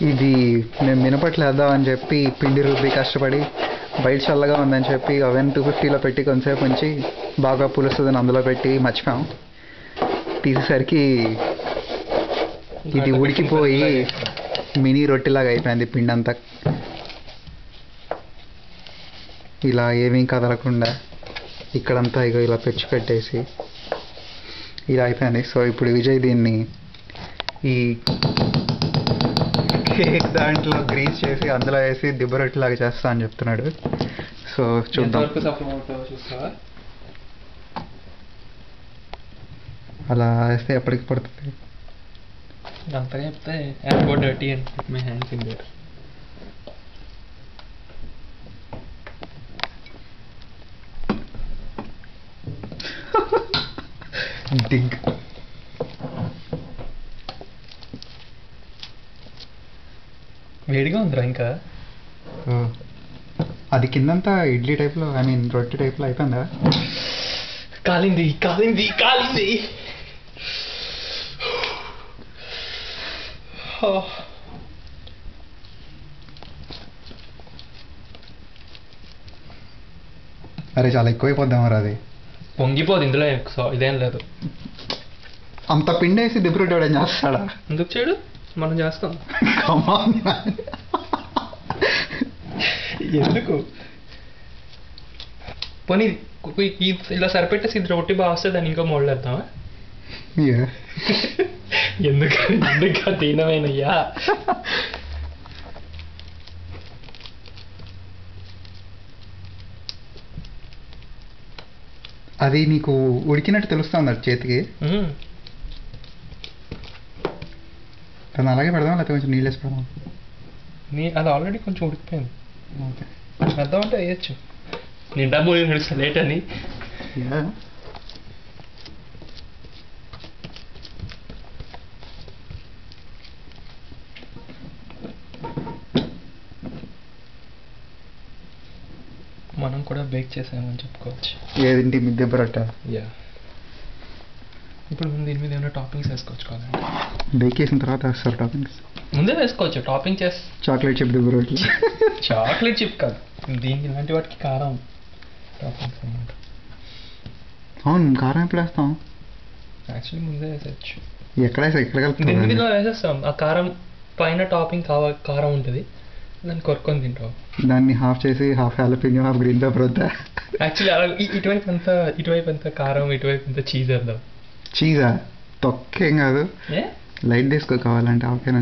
ఇది మేము మినపట్లు వేద్దామని చెప్పి పిండి రుబ్బి కష్టపడి బయట చల్లగా ఉందని చెప్పి అవెన్ 250లో పెట్టి కొంతసేపు ఉంచి బాగా పులుస్తుందని అందులో పెట్టి మర్చిపోయాం. తీసేసరికి ఇది ఉడికిపోయి మినీ రొట్టెలాగా అయిపోయింది. పిండి అంతా ఇలా ఏమీ కదలకుండా ఇక్కడంతా ఇక ఇలా పెంచి పెట్టేసి ఇలా అయిపోయింది. సో ఇప్పుడు విజయ్ దీన్ని ఈ కేక్ దాంట్లో గ్రీస్ చేసి అందులో వేసి దిబ్బ రొట్టెలాగా చేస్తా అని చెప్తున్నాడు. సో చూద్దాం. అలా వేస్తే ఎప్పటికి పడుతుంది? అంతగా చెప్తే dirty and put my hands in there. Dig వేడిగా ఉందిరా ఇంకా. అది కిందంతా ఇడ్లీ టైప్లో ఐ మీన్ రొట్టె టైప్లో అయిపోయిందా? కాలింది కాలింది కాలింది. అరే చాలా ఎక్కువైపోద్దాం మరి. అది పొంగిపోదు ఇందులో, ఇదేం లేదు. అంత పిండి వేసి దిబ్బ రొట్టె ఏం చేస్తాడా? ఎందుకు చేయడు, మనం చేస్తాం. ఎందుకు పోనీ ఇలా సరిపెట్టేసి ఇది రొట్టి బాగా వస్తే దాన్ని ఇంకో మోడల్ వేద్దామా? ఎందుకు దీనమైనయ్యా. అది నీకు ఉడికినట్టు తెలుస్తుంది అది చేతికి. అలాగే పెడదాం లేకపోతే కొంచెం నీళ్ళు వేసి పెడదాం? అది ఆల్రెడీ కొంచెం ఉడికిపోయింది. ఓకే వేద్దాం అంటే వేయచ్చు. నిండా మూడు నడుస్తా లేట్ అని. మనం కూడా బేక్ చేసామని చెప్పుకోవచ్చు. ఏదింటి మిద్దె రొట్టె? యా. ఇప్పుడు దీని మీద ఏమైనా టాపింగ్స్ వేసుకోవచ్చు కాదండి. బేక్ చేసిన తర్వాత వేస్తారు టాపింగ్స్. ముందే వేసుకోవచ్చు టాపింగ్ చేసి. చాక్లెట్ చిప్ దిబ్బ రొట్టె. చాక్లెట్ చిప్ కాదు, దీనికి ఇలాంటి వాటికి కారం టాపింగ్స్ అన్నమాట. అవును, కారం ఎప్పుడు వేస్తాం? యాక్చువల్లీ ముందే వేసేయచ్చు. ఎక్కడ కలుపుతాం? దీనిలో వేసేస్తాం. ఆ కారం పైన టాపింగ్ కారం ఉంటుంది, దాన్ని కొరుక్కొని తింటాం. దాన్ని హాఫ్ చేసి హాఫ్ హాలపినో హాఫ్ గ్రీన్ పేపర్ వద్దా? యాక్చువల్లీ అలా ఇటువైపు అంతా కారం, ఇటువైపు అంతా చీజ్ వేద్దాం. చీజా? తొక్కేం కాదు, లైట్ తీసుకో కావాలంటే. ఓకేనా?